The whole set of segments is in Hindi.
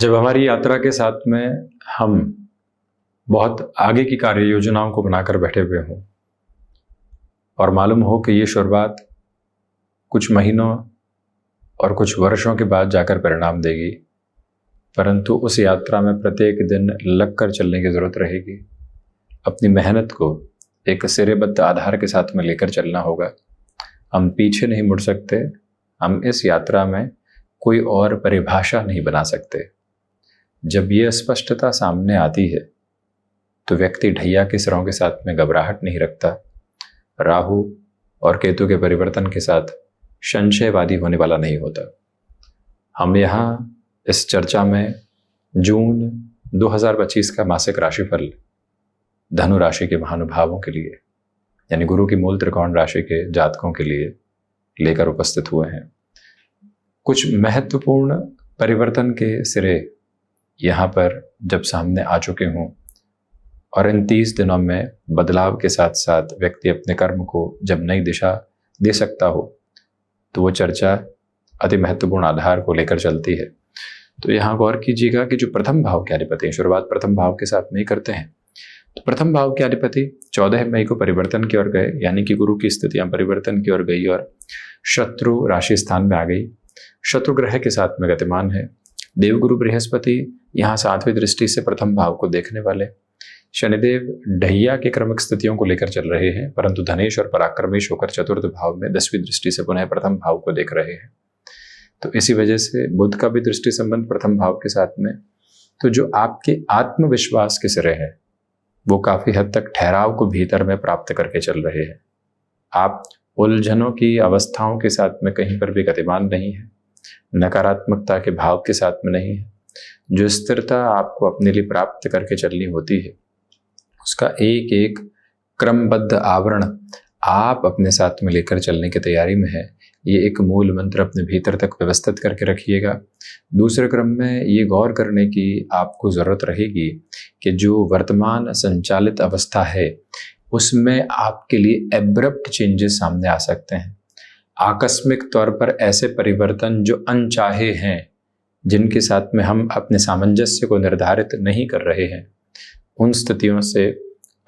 जब हमारी यात्रा के साथ में हम बहुत आगे की कार्य योजनाओं को बनाकर बैठे हुए हों और मालूम हो कि ये शुरुआत कुछ महीनों और कुछ वर्षों के बाद जाकर परिणाम देगी, परंतु उस यात्रा में प्रत्येक दिन लगकर चलने की ज़रूरत रहेगी। अपनी मेहनत को एक सिरेबद्ध आधार के साथ में लेकर चलना होगा। हम पीछे नहीं मुड़ सकते। हम इस यात्रा में कोई और परिभाषा नहीं बना सकते। जब ये स्पष्टता सामने आती है तो व्यक्ति ढैया के सिरों के साथ में घबराहट नहीं रखता। राहु और केतु के परिवर्तन के साथ संशयवादी होने वाला नहीं होता। हम यहाँ इस चर्चा में जून 2025 का मासिक राशिफल धनु राशि के महानुभावों के लिए, यानी गुरु की मूल त्रिकोण राशि के जातकों के लिए लेकर उपस्थित हुए हैं। कुछ महत्वपूर्ण परिवर्तन के सिरे यहाँ पर जब सामने आ चुके हों और इन 30 दिनों में बदलाव के साथ साथ व्यक्ति अपने कर्म को जब नई दिशा दे सकता हो, तो वो चर्चा अति महत्वपूर्ण आधार को लेकर चलती है। तो यहाँ गौर कीजिएगा कि जो प्रथम भाव के अधिपति हैं, शुरुआत प्रथम भाव के साथ में ही करते हैं। तो प्रथम भाव के अधिपति 14 मई को परिवर्तन की ओर गए, यानी कि गुरु की स्थितियां परिवर्तन की ओर गई और शत्रु राशि स्थान में आ गई। शत्रु ग्रह के साथ में गतिमान है। देवगुरु बृहस्पति यहाँ 7वीं दृष्टि से प्रथम भाव को देखने वाले। शनिदेव ढैया के क्रमिक स्थितियों को लेकर चल रहे हैं, परंतु धनेश और पराक्रमेश होकर चतुर्थ भाव में 10वीं दृष्टि से पुनः प्रथम भाव को देख रहे हैं। तो इसी वजह से बुध का भी दृष्टि संबंध प्रथम भाव के साथ में। तो जो आपके आत्मविश्वास के सिरे हैं वो काफी हद तक ठहराव को भीतर में प्राप्त करके चल रहे हैं। आप उलझनों की अवस्थाओं के साथ में कहीं पर भी गतिमान नहीं है, नकारात्मकता के भाव के साथ में नहीं है। जो स्थिरता आपको अपने लिए प्राप्त करके चलनी होती है, उसका एक एक क्रमबद्ध आवरण आप अपने साथ में लेकर चलने की तैयारी में है। ये एक मूल मंत्र अपने भीतर तक व्यवस्थित करके रखिएगा। दूसरे क्रम में ये गौर करने की आपको ज़रूरत रहेगी कि जो वर्तमान संचालित अवस्था है उसमें आपके लिए एब्रप्ट चेंजेस सामने आ सकते हैं। आकस्मिक तौर पर ऐसे परिवर्तन जो अनचाहे हैं, जिनके साथ में हम अपने सामंजस्य को निर्धारित नहीं कर रहे हैं, उन स्थितियों से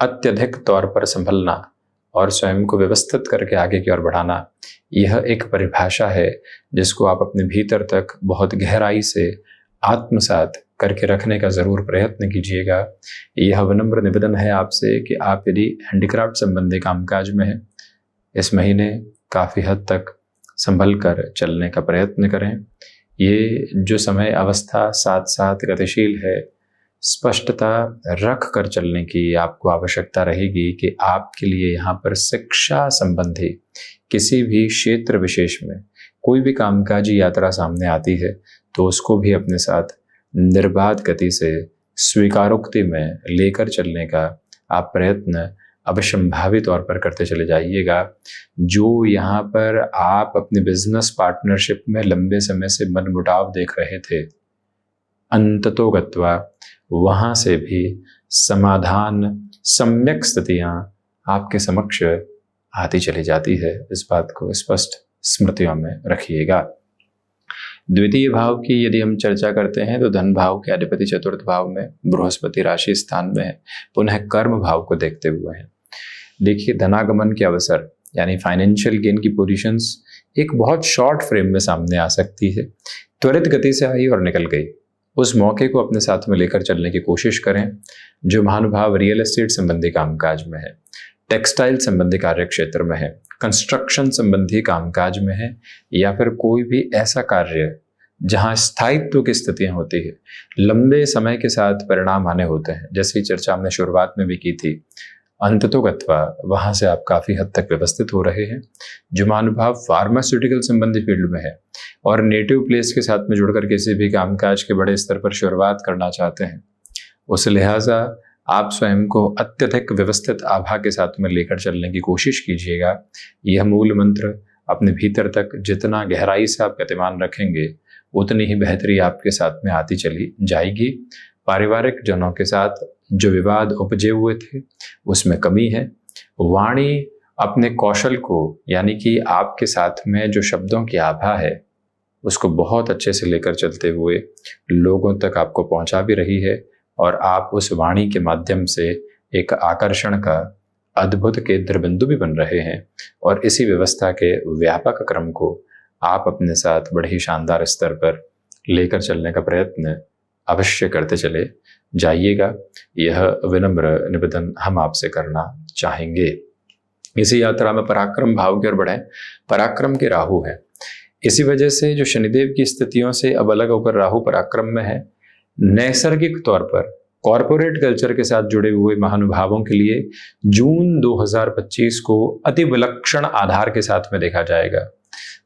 अत्यधिक तौर पर संभलना और स्वयं को व्यवस्थित करके आगे की ओर बढ़ाना, यह एक परिभाषा है जिसको आप अपने भीतर तक बहुत गहराई से आत्मसात करके रखने का जरूर प्रयत्न कीजिएगा। यह विनम्र निवेदन है आपसे कि आप यदि हैंडीक्राफ्ट संबंधी कामकाज में हैं, इस महीने काफ़ी हद तक संभल कर चलने का प्रयत्न करें। ये जो समय अवस्था साथ साथ गतिशील है, स्पष्टता रख कर चलने की आपको आवश्यकता रहेगी कि आपके लिए यहाँ पर शिक्षा संबंधी किसी भी क्षेत्र विशेष में कोई भी कामकाजी यात्रा सामने आती है तो उसको भी अपने साथ निर्बाध गति से स्वीकारोक्ति में लेकर चलने का आप प्रयत्न अवश्यंभावी तौर पर करते चले जाइएगा। जो यहाँ पर आप अपने बिजनेस पार्टनरशिप में लंबे समय से मनमुटाव देख रहे थे, अंततोगत्वा वहाँ से भी समाधान सम्यक स्थितियाँ आपके समक्ष आती चली जाती है। इस बात को स्पष्ट स्मृतियों में रखिएगा। द्वितीय भाव की यदि हम चर्चा करते हैं तो धन भाव के अधिपति चतुर्थ भाव में बृहस्पति राशि स्थान में है, पुनः कर्म भाव को देखते हुए हैं। देखिए, धनागमन के अवसर यानी फाइनेंशियल गेन की पोजीशंस एक बहुत शॉर्ट फ्रेम में सामने आ सकती है। त्वरित गति से आई और निकल गई। उस मौके को अपने साथ में लेकर चलने की कोशिश करें। जो महानुभाव रियल एस्टेट संबंधी कामकाज में है, टेक्सटाइल संबंधी कार्य क्षेत्र में है, कंस्ट्रक्शन संबंधी कामकाज में है, या फिर कोई भी ऐसा कार्य जहां स्थायित्व की स्थितियां होती है, लंबे समय के साथ परिणाम आने होते हैं, जैसी चर्चा हमने शुरुआत में भी की थी, अंततोगत्वा वहां से आप काफी हद तक व्यवस्थित हो रहे हैं। जो महानुभाव फार्मास्यूटिकल संबंधी फील्ड में है और नेटिव प्लेस के साथ में जुड़कर किसी भी कामकाज के बड़े स्तर पर शुरुआत करना चाहते हैं, उस लिहाजा आप स्वयं को अत्यधिक व्यवस्थित आभा के साथ में लेकर चलने की कोशिश कीजिएगा। यह मूल मंत्र अपने भीतर तक जितना गहराई से आप गतिमान रखेंगे, उतनी ही बेहतरी आपके साथ में आती चली जाएगी। पारिवारिक जनों के साथ जो विवाद उपजे हुए थे उसमें कमी है। वाणी अपने कौशल को, यानी कि आपके साथ में जो शब्दों की आभा है, उसको बहुत अच्छे से लेकर चलते हुए लोगों तक आपको पहुंचा भी रही है, और आप उस वाणी के माध्यम से एक आकर्षण का अद्भुत केंद्र बिंदु भी बन रहे हैं। और इसी व्यवस्था के व्यापक क्रम को आप अपने साथ बड़े ही शानदार स्तर पर लेकर चलने का प्रयत्न अवश्य करते चले जाइएगा। यह विनम्र निवेदन हम आपसे करना चाहेंगे। इसी यात्रा में पराक्रम भाव की ओर बढ़े। पराक्रम के राहु है, इसी वजह से जो शनिदेव की स्थितियों से अब अलग होकर राहु पराक्रम में है, नैसर्गिक तौर पर कॉरपोरेट कल्चर के साथ जुड़े हुए महानुभावों के लिए जून 2025 को अति विलक्षण आधार के साथ में देखा जाएगा।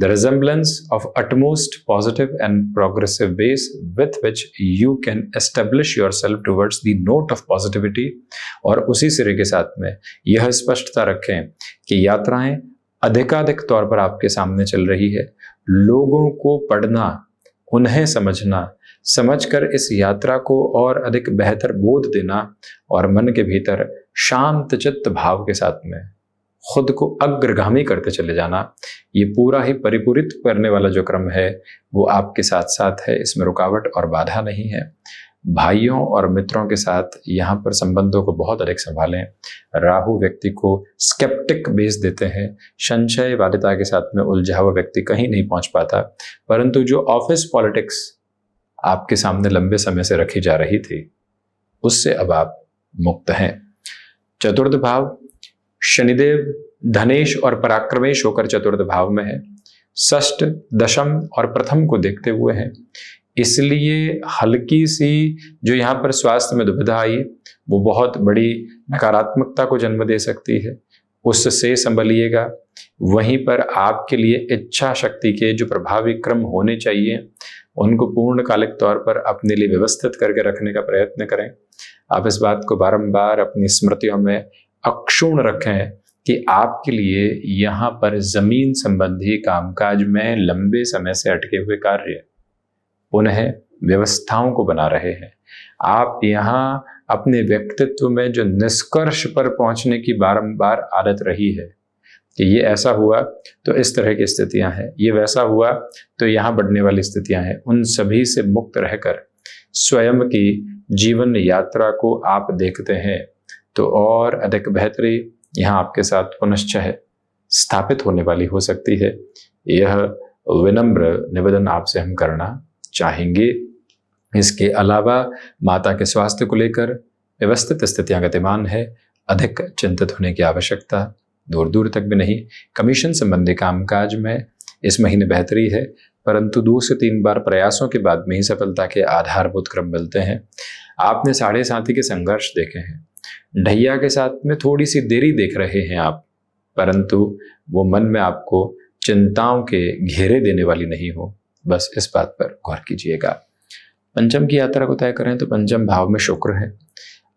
The resemblance of utmost positive and progressive base with which you can establish yourself towards the note of positivity, और उसी सिरे के साथ में यह स्पष्टता रखें कि यात्राएं अधिकाधिक तौर पर आपके सामने चल रही है। लोगों को पढ़ना, उन्हें समझना, समझकर इस यात्रा को और अधिक बेहतर बोध देना, और मन के भीतर शांत चित्त भाव के साथ में खुद को अग्रगामी करते चले जाना, ये पूरा ही परिपूरित करने वाला जो क्रम है वो आपके साथ साथ है। इसमें रुकावट और बाधा नहीं है। भाइयों और मित्रों के साथ यहाँ पर संबंधों को बहुत अधिक संभालें। राहु व्यक्ति को स्केप्टिक बेस देते हैं। संशयवादिता के साथ में उलझा हुआ व्यक्ति कहीं नहीं पहुंच पाता, परंतु जो ऑफिस पॉलिटिक्स आपके सामने लंबे समय से रखी जा रही थी, उससे अब आप मुक्त हैं। चतुर्थ भाव शनिदेव धनेश और पराक्रमेश होकर चतुर्थ भाव में है। षष्ठ, दशम और प्रथम को देखते हुए है, इसलिए हल्की सी जो यहाँ पर स्वास्थ्य में दुविधा आई वो बहुत बड़ी नकारात्मकता को जन्म दे सकती है, उससे संभलिएगा। वहीं पर आपके लिए इच्छा शक्ति के जो प्रभावी क्रम होने चाहिए उनको पूर्णकालिक तौर पर अपने लिए व्यवस्थित करके रखने का प्रयत्न करें। आप इस बात को बारंबार अपनी स्मृतियों में अक्षुण्ण रखें कि आपके लिए यहाँ पर जमीन संबंधी कामकाज में लंबे समय से अटके हुए कार्य पुनः व्यवस्थाओं को बना रहे हैं। आप यहाँ अपने व्यक्तित्व में जो निष्कर्ष पर पहुंचने की बारंबार आदत रही है कि ये ऐसा हुआ तो इस तरह की स्थितियां हैं, ये वैसा हुआ तो यहाँ बढ़ने वाली स्थितियां हैं, उन सभी से मुक्त रहकर स्वयं की जीवन यात्रा को आप देखते हैं तो और अधिक बेहतरी यहाँ आपके साथ पुनश्च स्थापित होने वाली हो सकती है। यह विनम्र निवेदन आपसे हम करना चाहेंगे। इसके अलावा माता के स्वास्थ्य को लेकर व्यवस्थित स्थितियां गतिमान है, अधिक चिंतित होने की आवश्यकता दूर दूर तक भी नहीं। कमीशन संबंधी कामकाज में इस महीने बेहतरी है, परंतु 2 से 3 बार प्रयासों के बाद में ही सफलता के आधारभूत क्रम मिलते हैं। आपने साढ़े साथी के संघर्ष देखे हैं, ढैया के साथ में थोड़ी सी देरी देख रहे हैं आप, परंतु वो मन में आपको चिंताओं के घेरे देने वाली नहीं हो, बस इस बात पर गौर कीजिएगा। पंचम की यात्रा को तय करें तो पंचम भाव में शुक्र है।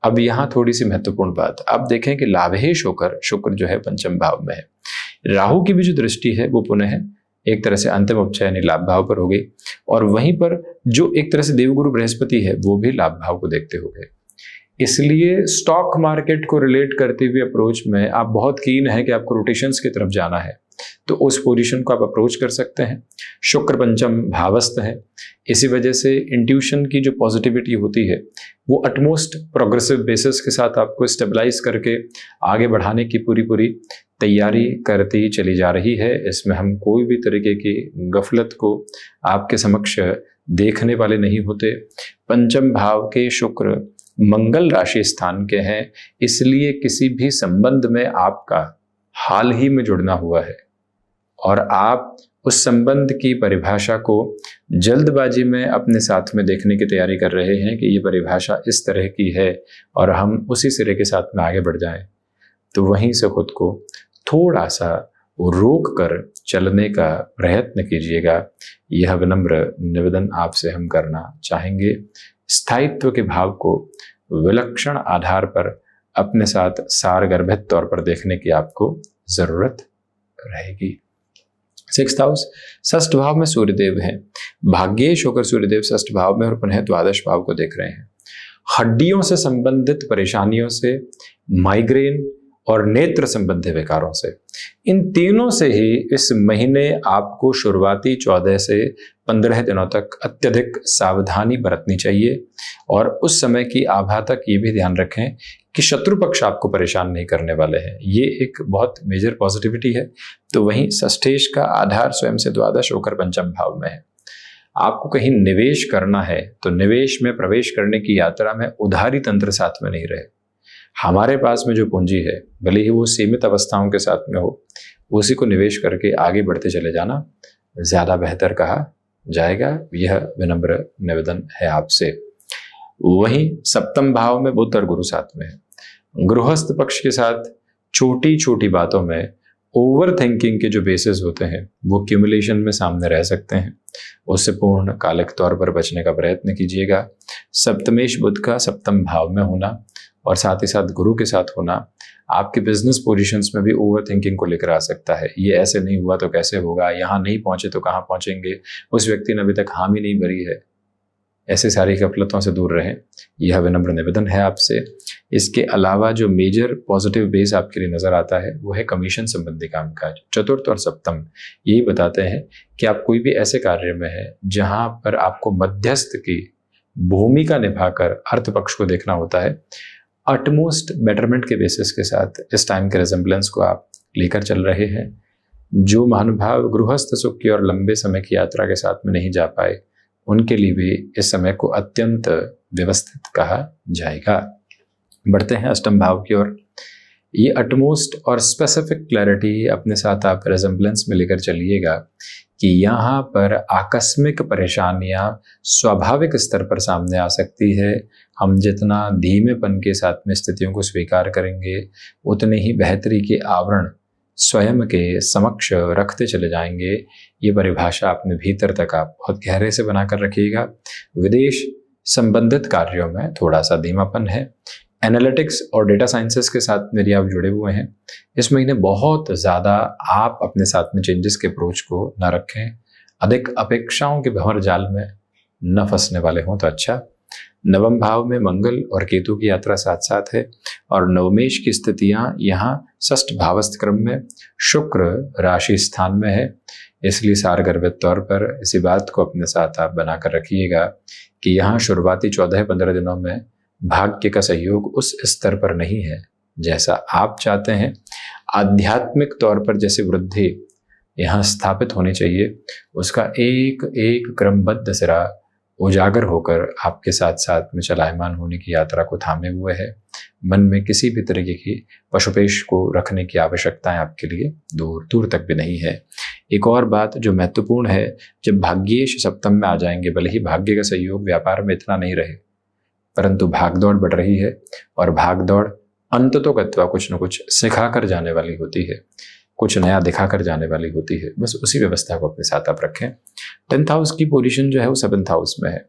अब यहाँ थोड़ी सी महत्वपूर्ण बात, आप देखें कि लाभेश होकर शुक्र जो है पंचम भाव में है। राहु की भी जो दृष्टि है वो पुनः एक तरह से अंतिम उपचय यानी लाभ भाव पर हो गई, और वहीं पर जो एक तरह से देवगुरु बृहस्पति है वो भी लाभ भाव को देखते हो गए। इसलिए स्टॉक मार्केट को रिलेट करते हुए अप्रोच में आप बहुत कीन है कि आपको रोटेशंस की तरफ जाना है, तो उस पोजीशन को आप अप्रोच कर सकते हैं। शुक्र पंचम भावस्थ है, इसी वजह से इंट्यूशन की जो पॉजिटिविटी होती है वो अटमोस्ट प्रोग्रेसिव बेसिस के साथ आपको स्टेबलाइज करके आगे बढ़ाने की पूरी तैयारी करती चली जा रही है। इसमें हम कोई भी तरीके की गफलत को आपके समक्ष देखने वाले नहीं होते। पंचम भाव के शुक्र मंगल राशि स्थान के हैं, इसलिए किसी भी संबंध में आपका हाल ही में जुड़ना हुआ है और आप उस संबंध की परिभाषा को जल्दबाजी में अपने साथ में देखने की तैयारी कर रहे हैं कि ये परिभाषा इस तरह की है और हम उसी सिरे के साथ में आगे बढ़ जाएं, तो वहीं से खुद को थोड़ा सा रोक कर चलने का प्रयत्न कीजिएगा। यह विनम्र निवेदन आपसे हम करना चाहेंगे। स्थायित्व के भाव को विलक्षण आधार पर अपने साथ सारगर्भित तौर पर देखने की आपको जरूरत रहेगी। 6th हाउस, षष्ठ भाव में सूर्यदेव हैं। भाग्येश होकर सूर्यदेव षष्ठ भाव में और पुनः द्वादश भाव को देख रहे हैं। हड्डियों से संबंधित परेशानियों से, माइग्रेन और नेत्र संबंधी विकारों से। इन तीनों से ही इस महीने आपको शुरुआती 14 से 15 दिनों तक अत्यधिक सावधानी बरतनी चाहिए। और उस समय की आभा तक ये भी ध्यान रखें कि शत्रु पक्ष आपको परेशान नहीं करने वाले हैं। ये एक बहुत मेजर पॉजिटिविटी है। तो वहीं षष्ठेश का आधार स्वयं से द्वादश होकर पंचम भाव में है। आपको कहीं निवेश करना है तो निवेश में प्रवेश करने की यात्रा में उधारी तंत्र साथ में नहीं रहे। हमारे पास में जो पूंजी है, भले ही वो सीमित अवस्थाओं के साथ में हो, उसी को निवेश करके आगे बढ़ते चले जाना ज्यादा बेहतर कहा जाएगा। यह विनम्र निवेदन है आपसे। वहीं सप्तम भाव में बुध और गुरु साथ में है। गृहस्थ पक्ष के साथ छोटी छोटी बातों में ओवर थिंकिंग के जो बेसिस होते हैं वो क्यूमुलेशन में सामने रह सकते हैं। उससे पूर्ण कालिक तौर पर बचने का प्रयत्न कीजिएगा। सप्तमेश बुध का सप्तम भाव में होना और साथ ही साथ गुरु के साथ होना आपके बिजनेस पोजीशंस में भी ओवर थिंकिंग को लेकर आ सकता है। ये ऐसे नहीं हुआ तो कैसे होगा, यहाँ नहीं पहुंचे तो कहाँ पहुंचेंगे, उस व्यक्ति ने अभी तक हामी नहीं भरी है। ऐसे सारी गफलतों से दूर रहें, यह विनम्र निवेदन है आपसे। इसके अलावा जो मेजर पॉजिटिव बेस आपके लिए नजर आता है वो है कमीशन संबंधी कामकाज। चतुर्थ और सप्तम यही बताते हैं कि आप कोई भी ऐसे कार्य में है जहां पर आपको मध्यस्थ की भूमिका निभाकर अर्थ पक्ष को देखना होता है। अटमोस्ट बेटरमेंट के बेसिस के साथ इस टाइम के रिजेम्बलेंस को आप लेकर चल रहे हैं। जो महानुभाव गृहस्थ सुख की और लंबे समय की यात्रा के साथ में नहीं जा पाए, उनके लिए भी इस समय को अत्यंत व्यवस्थित कहा जाएगा। बढ़ते हैं अष्टम भाव की ओर। ये अटमोस्ट और स्पेसिफिक क्लैरिटी अपने साथ आप रिजेम्बलेंस में लेकर चलिएगा कि यहाँ पर आकस्मिक परेशानियां स्वाभाविक स्तर पर सामने आ सकती है। हम जितना धीमेपन के साथ में स्थितियों को स्वीकार करेंगे, उतने ही बेहतरी के आवरण स्वयं के समक्ष रखते चले जाएंगे। ये परिभाषा अपने भीतर तक आप बहुत गहरे से बनाकर रखिएगा। विदेश संबंधित कार्यों में थोड़ा सा धीमापन है। एनालिटिक्स और डेटा साइंसेस के साथ मेरी आप जुड़े हुए हैं, इस महीने बहुत ज़्यादा आप अपने साथ में चेंजेस के अप्रोच को न रखें। अधिक अपेक्षाओं के भंवर जाल में न फंसने वाले हों तो अच्छा। नवम भाव में मंगल और केतु की यात्रा साथ साथ है और नवमेश की स्थितियां यहाँ षष्ठ भावस्थ क्रम में, शुक्र राशि स्थान में है। इसलिए सारगर्भित तौर पर इसी बात को अपने साथ आप बनाकर रखिएगा कि यहाँ शुरुआती 14-15 दिनों में भाग्य का सहयोग उस स्तर पर नहीं है जैसा आप चाहते हैं। आध्यात्मिक तौर पर जैसे वृद्धि यहाँ स्थापित होनी चाहिए, उसका एक एक क्रमबद्ध सिरा उजागर होकर आपके साथ साथ में चलायमान होने की यात्रा को थामे हुए है। मन में किसी भी तरीके की पशुपेश को रखने की आवश्यकताएं आपके लिए दूर दूर तक भी नहीं है। एक और बात जो महत्वपूर्ण है, जब भाग्येश सप्तम में आ जाएंगे, भले ही भाग्य का सहयोग व्यापार में इतना नहीं रहे, परंतु भागदौड़ बढ़ रही है और भागदौड़ अंततोगत्वा कुछ न कुछ सिखा कर जाने वाली होती है, कुछ नया दिखा कर जाने वाली होती है। बस उसी व्यवस्था को अपने साथ आप रखें। 10th हाउस की पोजीशन जो है वो 7th हाउस में है।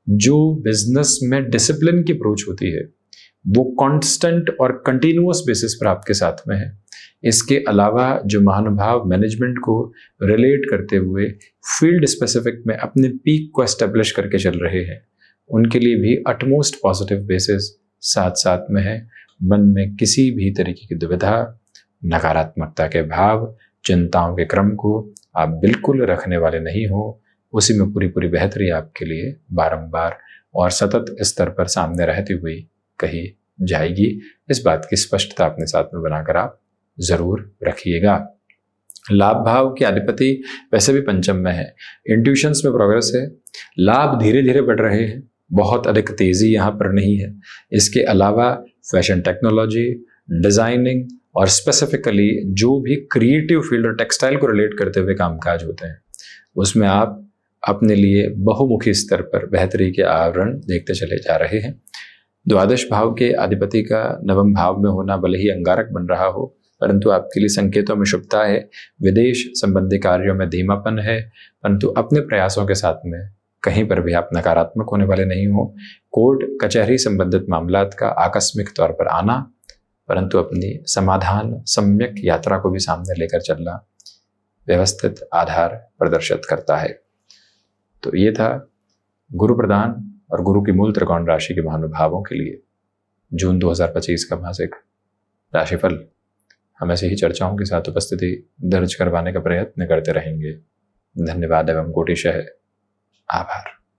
जो बिजनेस में डिसिप्लिन की अप्रोच होती है वो कांस्टेंट और कंटिन्यूअस बेसिस पर आपके साथ में है। इसके अलावा जो महानुभाव मैनेजमेंट को रिलेट करते हुए फील्ड स्पेसिफिक में अपने पीक को एस्टेब्लिश करके चल रहे हैं, उनके लिए भी अटमोस्ट पॉजिटिव बेसिस साथ साथ में है। मन में किसी भी तरीके की दुविधा, नकारात्मकता के भाव, चिंताओं के क्रम को आप बिल्कुल रखने वाले नहीं हो। उसी में पूरी पूरी बेहतरी आपके लिए बारंबार और सतत स्तर पर सामने रहती हुई कही जाएगी। इस बात की स्पष्टता अपने साथ में बनाकर आप जरूर रखिएगा। लाभ भाव के अधिपति वैसे भी पंचम में है। इंट्यूशंस में प्रोग्रेस है, लाभ धीरे धीरे बढ़ रहे हैं, बहुत अधिक तेजी यहाँ पर नहीं है। इसके अलावा फैशन टेक्नोलॉजी, डिजाइनिंग और स्पेसिफिकली जो भी क्रिएटिव फील्ड और टेक्सटाइल को रिलेट करते हुए कामकाज होते हैं, उसमें आप अपने लिए बहुमुखी स्तर पर बेहतरी के आवरण देखते चले जा रहे हैं। द्वादश भाव के अधिपति का नवम भाव में होना भले ही अंगारक बन रहा हो, परंतु आपके लिए संकेतों में शुभता है। विदेश संबंधी कार्यों में धीमापन है, परंतु अपने प्रयासों के साथ में कहीं पर भी आप नकारात्मक होने वाले नहीं हो। कोर्ट कचहरी संबंधित मामलात का आकस्मिक तौर पर आना, परंतु अपनी समाधान सम्यक यात्रा को भी सामने लेकर चलना व्यवस्थित आधार प्रदर्शित करता है। तो ये था गुरु प्रदान और गुरु की मूल त्रिकोण राशि के महानुभावों के लिए जून 2025 का मासिक राशिफल। हम ऐसे ही चर्चाओं के साथ उपस्थिति दर्ज करवाने का प्रयत्न करते रहेंगे। धन्यवाद एवं कोटिशः आभार।